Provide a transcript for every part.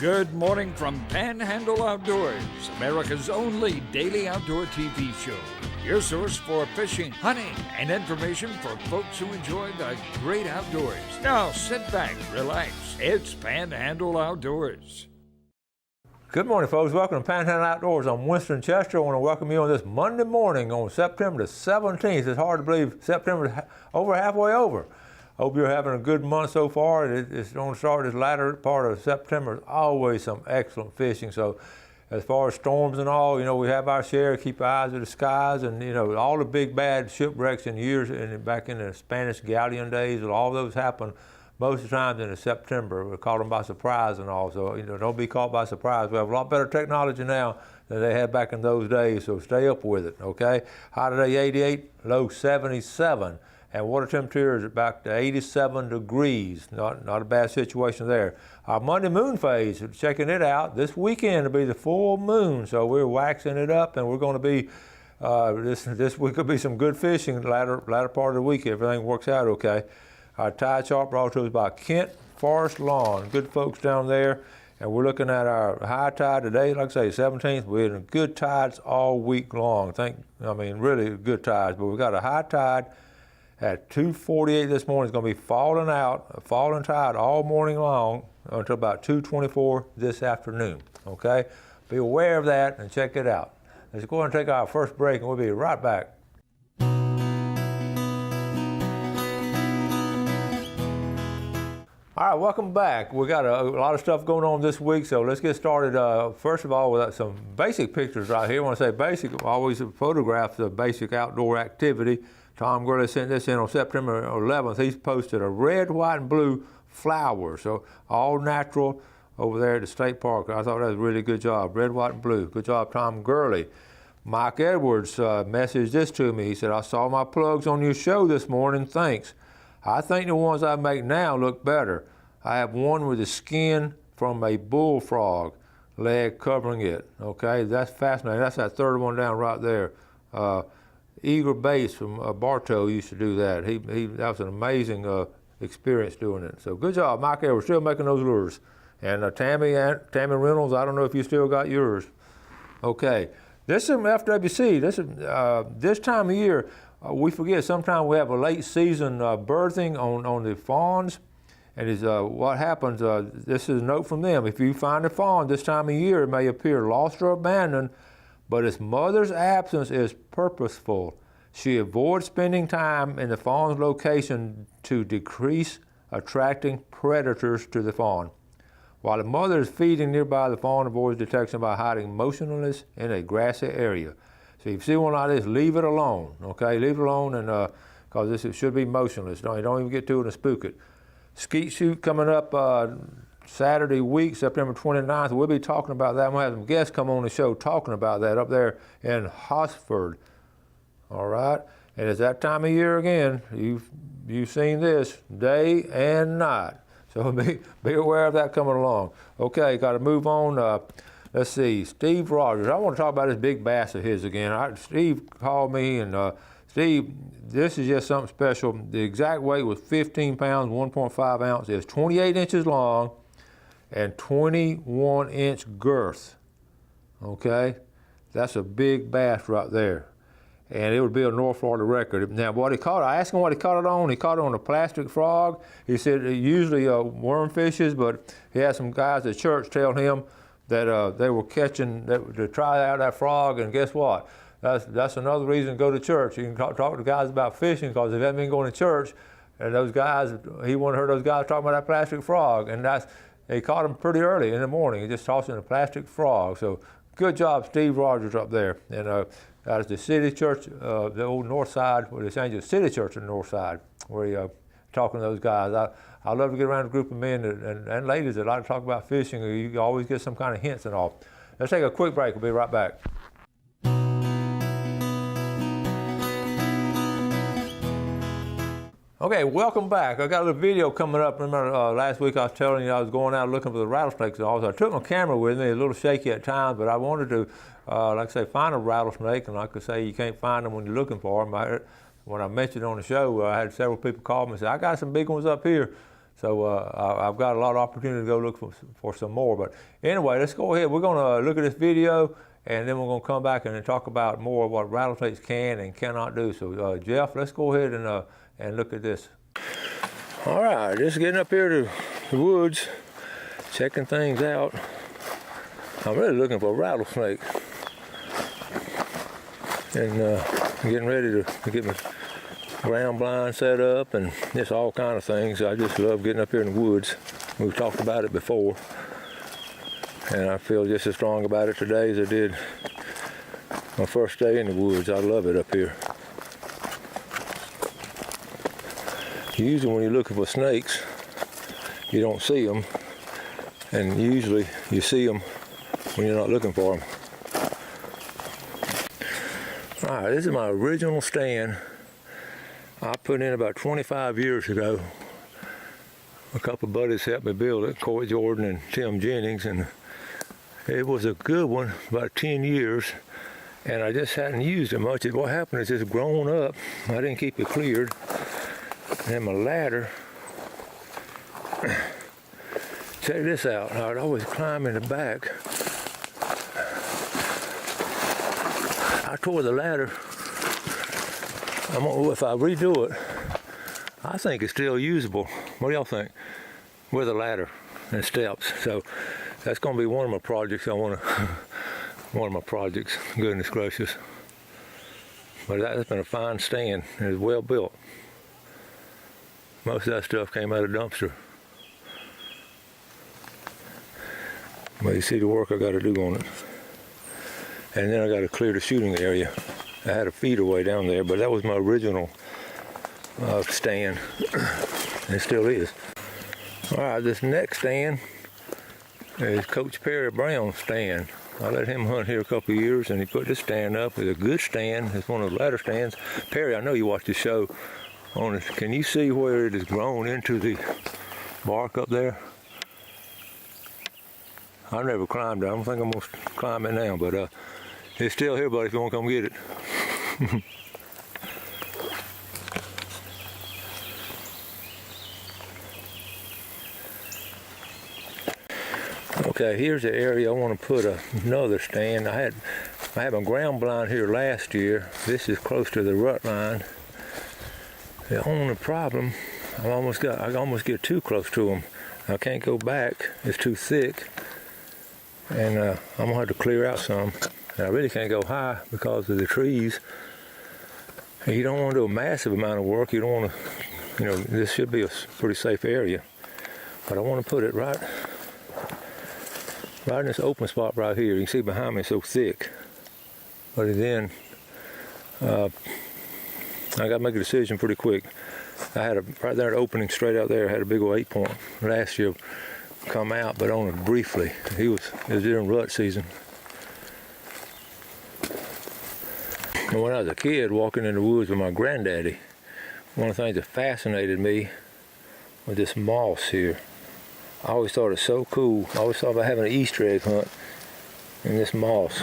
Good morning from Panhandle Outdoors, America's only daily outdoor TV show. Your source for fishing, hunting, and information for folks who enjoy the great outdoors. Now sit back, relax. It's Panhandle Outdoors. Good morning, folks. Welcome to Panhandle Outdoors. I'm Winston Chester. I want to welcome you on this Monday morning on September the 17th. It's hard to believe September's over halfway over. Hope you're having a good month so far. It's going to start this latter part of September. There's always some excellent fishing. So as far as storms and all, you know, we have our share. Keep our eyes to the skies. And, you know, all the big bad shipwrecks in years, and back in the Spanish galleon days, all those happen most of the times in September. We're caught them by surprise and all. So, you know, don't be caught by surprise. We have a lot better technology now than they had back in those days. So stay up with it, okay? High today 88, low 77. And water temperature is about 87 degrees. Not a bad situation there. Our Monday moon phase, checking it out. This weekend will be the full moon, so we're waxing it up, and we're going to be, this week will be some good fishing latter part of the week if everything works out okay. Our tide chart brought to us by Kent Forest Lawn. Good folks down there. And we're looking at our high tide today, like I say, 17th. We're in good tides all week long. Really good tides, but we've got a high tide at 2:48 this morning. It's going to be falling tide all morning long until about 2:24 this afternoon, okay? Be aware of that and check it out. Let's go ahead and take our first break, and we'll be right back. All right, welcome back. We got a lot of stuff going on this week, so let's get started. First of all, with some basic pictures right here. When I say basic, I always photograph the basic outdoor activity. Tom Gurley sent this in on September 11th. He's posted a red, white, and blue flower, so all natural over there at the state park. I thought that was a really good job. Red, white, and blue. Good job, Tom Gurley. Mike Edwards messaged this to me. He said, I saw my plugs on your show this morning. Thanks. I think the ones I make now look better. I have one with the skin from a bullfrog leg covering it. Okay, that's fascinating. That's that third one down right there. Eager Bass from Bartow used to do that. That was an amazing experience doing it. So good job, Mike. We're still making those lures. And Tammy Reynolds, I don't know if you still got yours. Okay, this is some FWC. This time of year, we forget sometimes we have a late season birthing on the fawns. And what happens, this is a note from them. If you find a fawn this time of year, it may appear lost or abandoned, but its mother's absence is purposeful. She avoids spending time in the fawn's location to decrease attracting predators to the fawn. While the mother is feeding nearby, the fawn avoids detection by hiding motionless in a grassy area. So if you see one like this, leave it alone, okay? Leave it alone, and because it should be motionless. Don't even get to it and spook it. Skeet shoot coming up Saturday week, September 29th. We'll be talking about that. We'll have some guests come on the show talking about that up there in Hosford. All right, and it's that time of year again. You've seen this day and night, so be aware of that coming along. Okay, got to move on. Let's see, Steve Rogers. I want to talk about this big bass of his again. Steve called me, and Steve, this is just something special. The exact weight was 15 pounds, 1.5 ounces. 28 inches long and 21-inch girth, okay? That's a big bass right there. And it would be a North Florida record. Now, what he caught, I asked him what he caught it on. He caught it on a plastic frog. He said usually worm fishes, but he had some guys at church tell him that they were catching, to try out that frog, and guess what? That's another reason to go to church. You can talk to guys about fishing, because if you haven't been going to church, and those guys, he wouldn't heard those guys talking about that plastic frog, and he caught them pretty early in the morning. He just tossed in a plastic frog. So good job, Steve Rogers up there. And that is the city church, the old north side, where they changed the city church on the north side, where he talking to those guys. I love to get around a group of men and ladies that like to talk about fishing. You always get some kind of hints and all. Let's take a quick break. We'll be right back. Okay, welcome back. I got a little video coming up. Remember last week I was telling you I was going out looking for the rattlesnakes and all. So I took my camera with me, a little shaky at times, but I wanted to, like I say, find a rattlesnake. And like I say, you can't find them when you're looking for them. When I mentioned on the show, I had several people call me and say, I got some big ones up here. So I've got a lot of opportunity to go look for some more. But anyway, let's go ahead. We're going to look at this video, and then we're going to come back and talk about more of what rattlesnakes can and cannot do. So Jeff, let's go ahead and look at this. All right, just getting up here to the woods, checking things out. I'm really looking for a rattlesnake, and getting ready to get my ground blind set up and just all kind of things. I just love getting up here in the woods. We've talked about it before, and I feel just as strong about it today as I did my first day in the woods. I love it up here. Usually when you're looking for snakes, you don't see them, and usually you see them when you're not looking for them. All right, this is my original stand I put in about 25 years ago. A couple of buddies helped me build it, Coy Jordan and Tim Jennings, and it was a good one, about 10 years, and I just hadn't used it much. What happened is it's grown up. I didn't keep it cleared, and then my ladder, check this out. I'd always climb in the back. I tore the ladder. If I redo it, I think it's still usable. What do y'all think? With a ladder and steps. So that's going to be one of my projects. One of my projects. Goodness gracious. But that's been a fine stand. It's well built. Most of that stuff came out of dumpster. But you see the work I got to do on it. And then I got to clear the shooting area. I had a feeder way down there, but that was my original stand. And it still is. All right, this next stand is Coach Perry Brown's stand. I let him hunt here a couple of years, and he put this stand up. It's a good stand. It's one of the ladder stands. Perry, I know you watched the show on it. Can you see where it has grown into the bark up there? I've never climbed it. I don't think I'm going to climb it now, but it's still here, buddy, if you want to come get it. Okay, here's the area I want to put another stand. I had my ground blind here last year. This is close to the rut line. The only problem, I almost get too close to them. I can't go back. It's too thick. And I'm gonna have to clear out some. And I really can't go high because of the trees. And you don't want to do a massive amount of work. You don't want to, this should be a pretty safe area. But I want to put it right in this open spot right here. You can see behind me it's so thick. But then, I got to make a decision pretty quick. I had right there, an opening straight out there. I had a big old 8-point last year come out, but only briefly. It was during rut season. And when I was a kid walking in the woods with my granddaddy, one of the things that fascinated me was this moss here. I always thought it was so cool. I always thought about having an Easter egg hunt in this moss.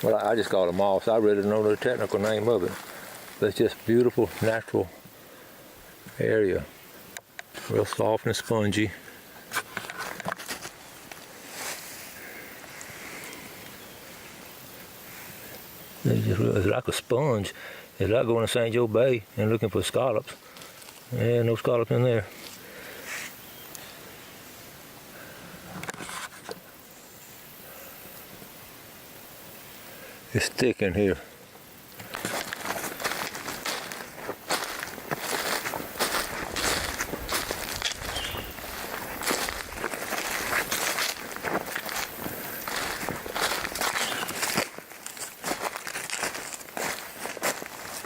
Well, I just call it moss. I really don't know the technical name of it. But it's just beautiful, natural area. Real soft and spongy. It's like a sponge. It's like going to St. Joe Bay and looking for scallops. Yeah, no scallops in there. It's thick in here.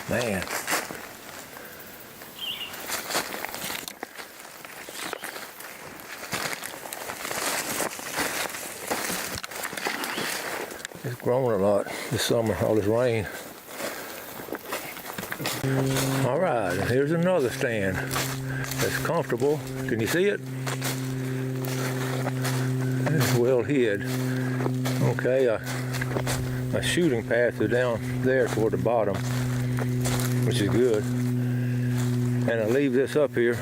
Man. It's grown a lot this summer, all this rain. All right, here's another stand that's comfortable. Can you see it? It's well hid. Okay, my shooting path is down there toward the bottom, which is good. And I leave this up here.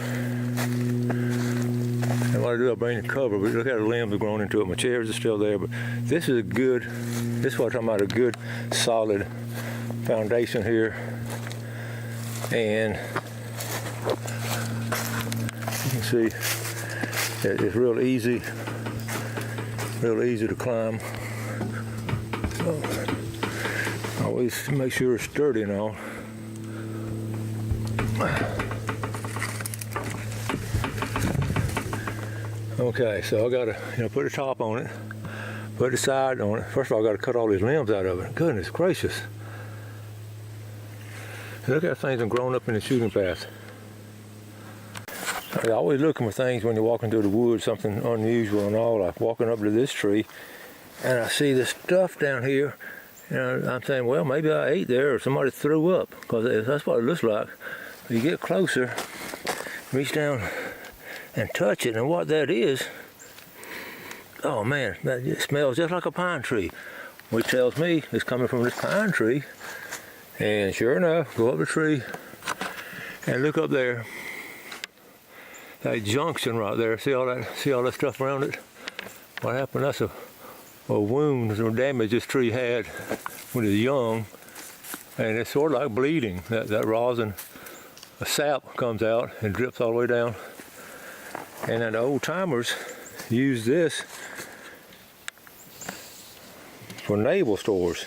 And what I do, I bring the cover, but look how the limbs have grown into it. My chairs are still there, but this is this is what I'm talking about, a good, solid foundation here. And you can see it's real easy to climb. So, always make sure it's sturdy and all. Okay, so I gotta put a top on it, put a side on it. First of all, I gotta cut all these limbs out of it. Goodness gracious. Look how things have grown up in the shooting path. You're always looking for things when you're walking through the woods, something unusual and all. Like walking up to this tree, and I see this stuff down here. I'm saying, well, maybe I ate there or somebody threw up, because that's what it looks like. You get closer, reach down and touch it, and what that is, oh man, it smells just like a pine tree, which tells me it's coming from this pine tree. And sure enough, go up the tree and look up there. That junction right there, see all that stuff around it? What happened? That's a wound or damage this tree had when it was young, and it's sort of like bleeding. That rosin, a sap comes out and drips all the way down. And then the old timers used this for naval stores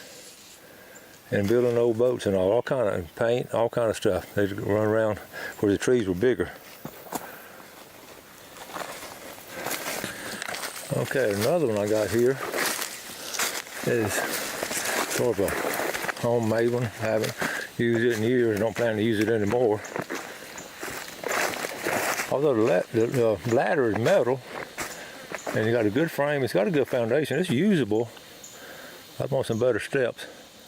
and building old boats and all kind of paint, all kind of stuff. They'd run around where the trees were bigger. Okay, another one I got here is sort of a homemade one. Haven't used it in years, don't plan to use it anymore. Although the ladder is metal and you got a good frame, it's got a good foundation, it's usable. I want some better steps,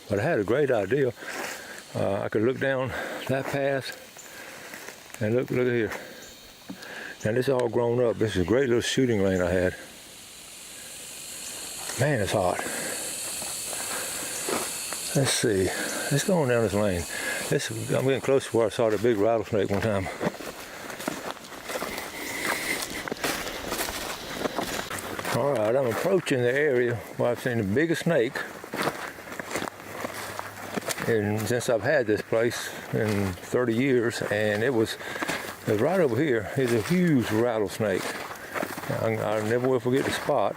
but I had a great idea. I could look down that path and look at here. Now this is all grown up. This is a great little shooting lane I had. Man, it's hot. Let's see. Let's go on down this lane. I'm getting close to where I saw the big rattlesnake one time. All right, I'm approaching the area where I've seen the biggest snake. And since I've had this place in 30 years, and it was right over here. It's a huge rattlesnake. I never will forget the spot.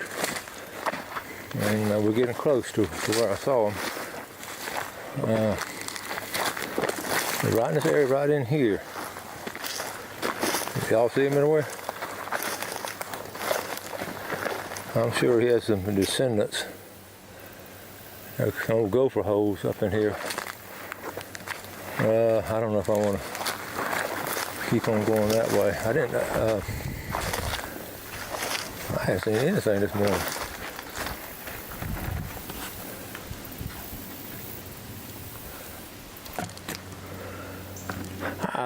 And we're getting close to where I saw him. Right in this area, right in here. Y'all see him anywhere? I'm sure he has some descendants. There's some old gopher holes up in here. I don't know if I want to keep on going that way. I haven't seen anything this morning.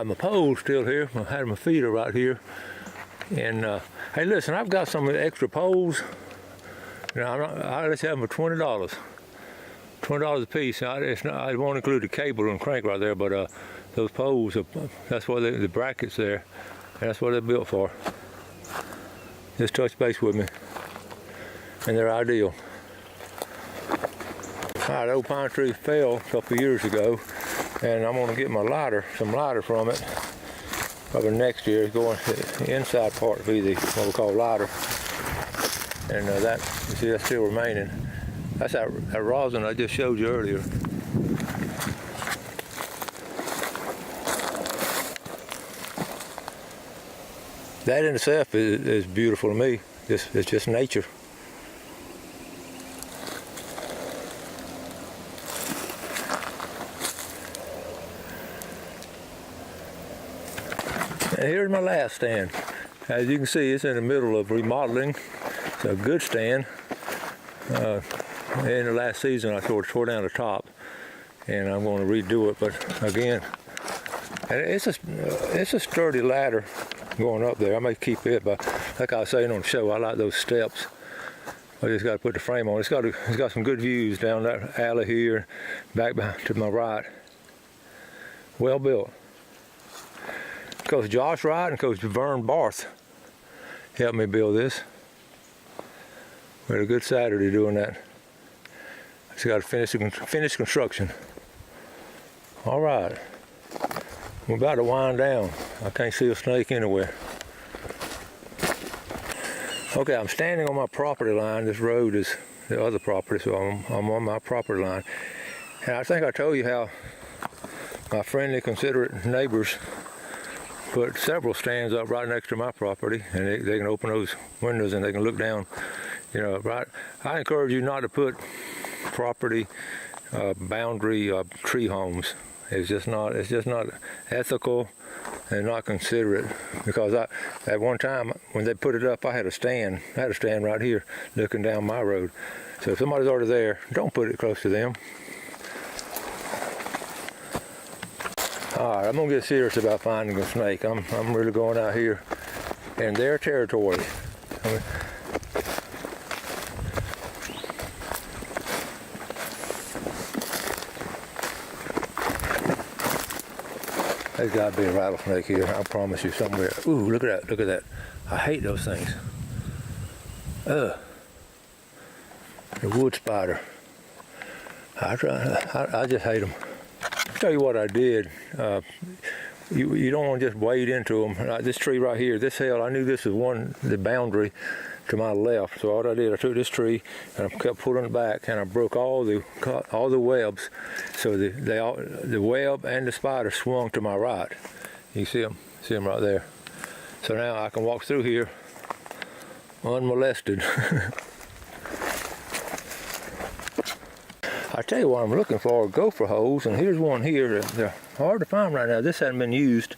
My pole's still here. I had my feet are right here. And hey, listen, I've got some extra poles. Let's have them for $20. $20 a piece. I won't include the cable and crank right there, but those poles, that's what the brackets there. That's what they're built for. Just touch base with me, and they're ideal. All right, the old pine tree fell a couple years ago, and I'm gonna get my some lighter from it. Probably next year, going to the inside part to be what we call lighter. And you see, that's still remaining. That's that rosin I just showed you earlier. That in itself is beautiful to me. It's just nature. And here's my last stand. As you can see, it's in the middle of remodeling. It's a good stand. In the last season, I sort of tore down the top, and I'm going to redo it. But again, it's a sturdy ladder going up there. I may keep it, but like I was saying on the show, I like those steps. I just got to put the frame on. It's got some good views down that alley here, back to my right. Well built. Coach Josh Wright and Coach Vern Barth helped me build this. We had a good Saturday doing that. Just got to finish construction. All right, we're about to wind down. I can't see a snake anywhere. Okay, I'm standing on my property line. This road is the other property, so I'm on my property line. And I think I told you how my friendly, considerate neighbors put several stands up right next to my property, and they can open those windows and they can look down. You know, right. I encourage you not to put property boundary tree homes. It's just not ethical and not considerate. Because at one time when they put it up, I had a stand right here looking down my road. So if somebody's already there, don't put it close to them. All right, I'm gonna get serious about finding a snake. I'm really going out here in their territory. There's got to be a rattlesnake here. I promise you somewhere. Ooh, look at that! Look at that! I hate those things. The wood spider. I just hate them. I'll tell you what I did. You don't want to just wade into them. This tree right here, this hill, I knew this was the boundary to my left. So what I did, I took this tree and I kept pulling it back, and I broke all the webs. So the web and the spider swung to my right. You see them right there. So now I can walk through here unmolested. I tell you what I'm looking for, gopher holes, and here's one here. They're hard to find right now. This hasn't been used,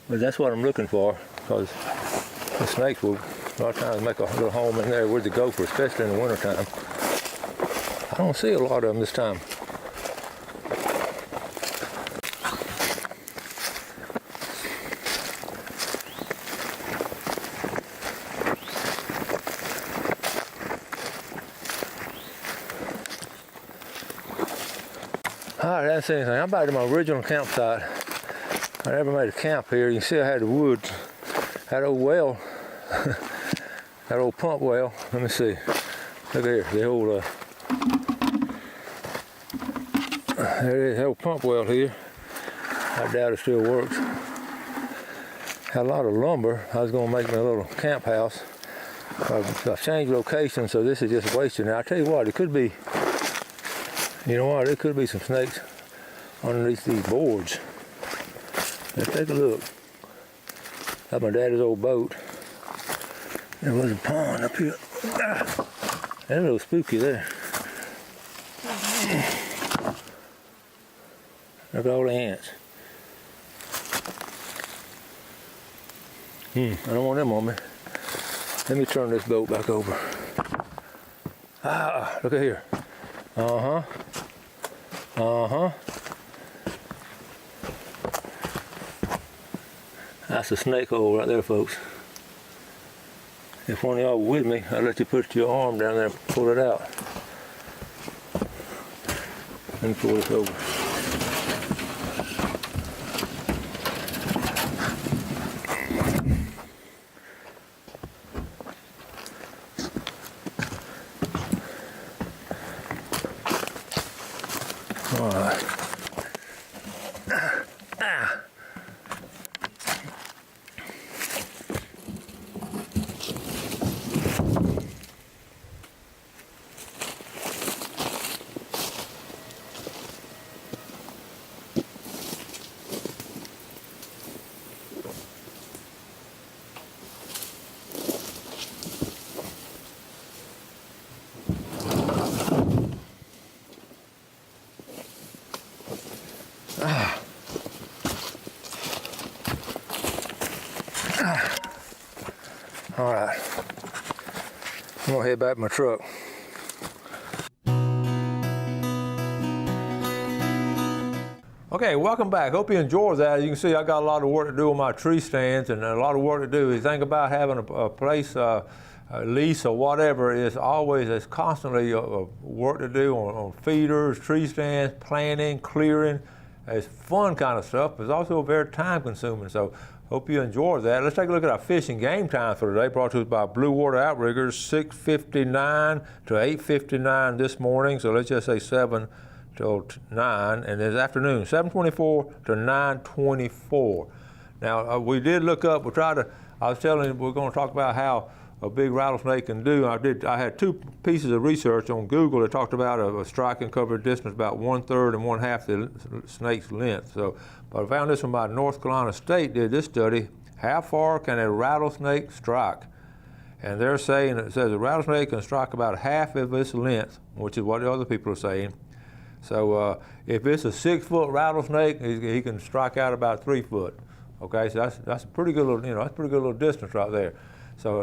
but that's what I'm looking for, because the snakes will a lot of times make a little home in there with the gopher, especially in the wintertime. I don't see a lot of them this time. All right, that's anything. I'm back to my original campsite. I never made a camp here. You can see I had the woods, that old well, that old pump well. Let me see. Look here, the old, there it is, the old pump well here. I doubt it still works. Had a lot of lumber. I was gonna make me a little camp house. I changed location, so this is just wasted. Now I tell you what, it could be, you know what, there could be some snakes underneath these boards. Let's take a look. That's my daddy's old boat. There was a pond up here. That's a little spooky there. Look at all the ants. I don't want them on me. Let me turn this boat back over. Ah, look at here. That's a snake hole right there, folks. If one of y'all were with me, I'd let you put your arm down there and pull it out. Let me pull this over. All right. All right, I'm gonna head back to my truck. Okay, welcome back. Hope you enjoyed that. You can see I got a lot of work to do on my tree stands, and a lot of work to do. The thing about having a place, a lease or whatever, is constantly work to do on feeders, tree stands, planting, clearing. It's fun kind of stuff, but it's also very time consuming. So Hope you enjoyed that. Let's take a look at our fishing game time for today, brought to us by Blue Water Outriggers, 6:59 to 8:59 this morning. So let's just say 7 till 9, and this afternoon, 7:24 to 9:24. Now, we did look up, I was telling you, we're going to talk about how a big rattlesnake can do. I had 2 pieces of research on Google that talked about a strike and cover distance about 1/3 and 1/2 the snake's length. So, but I found this one by North Carolina State did this study. How far can a rattlesnake strike? And they're saying, it says a rattlesnake can strike about half of its length, which is what the other people are saying. So if it's a 6-foot rattlesnake, he can strike out about 3 foot. Okay, so that's a pretty good little, that's a pretty good little distance right there. So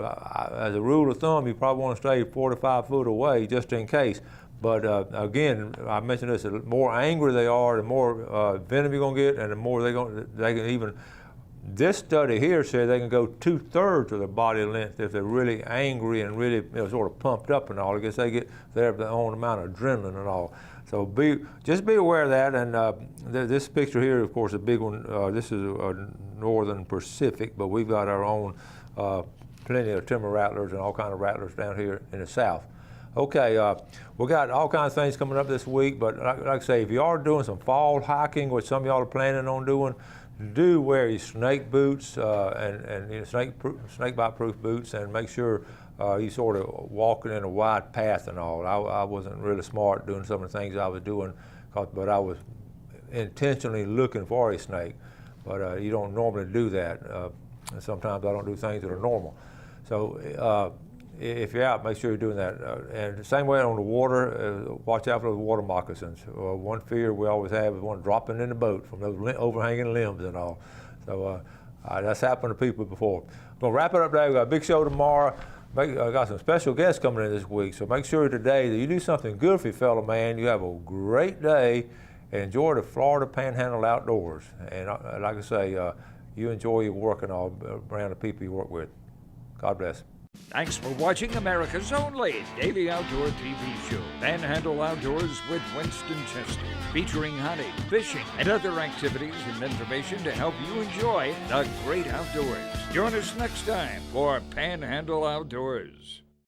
as a rule of thumb, you probably want to stay 4 to 5 foot away just in case. But again, I mentioned this: the more angry they are, the more venom you're going to get, and the more they can even. This study here said they can go 2/3 of their body length if they're really angry and really sort of pumped up and all. I guess they get their own amount of adrenaline and all. So just be aware of that. And this picture here, of course, a big one. This is a northern Pacific, but we've got our own plenty of timber rattlers and all kind of rattlers down here in the south. Okay, we got all kinds of things coming up this week, but like I say, if you are doing some fall hiking, which some of y'all are planning on doing, do wear your snake boots and snake bite proof boots, and make sure you sort of walking in a wide path and all. I wasn't really smart doing some of the things I was doing, but I was intentionally looking for a snake. But you don't normally do that. And sometimes I don't do things that are normal. So if you're out, make sure you're doing that. And the same way on the water, watch out for those water moccasins. One fear we always have is one dropping in the boat from those overhanging limbs and all. So that's happened to people before. I'm going to wrap it up today. We've got a big show tomorrow. I got some special guests coming in this week. So make sure today that you do something good for your fellow man. You have a great day and enjoy the Florida Panhandle outdoors. And like I say, you enjoy your work and all around the people you work with. God bless. Thanks for watching America's only daily outdoor TV show, Panhandle Outdoors with Winston Chester, featuring hunting, fishing, and other activities and information to help you enjoy the great outdoors. Join us next time for Panhandle Outdoors.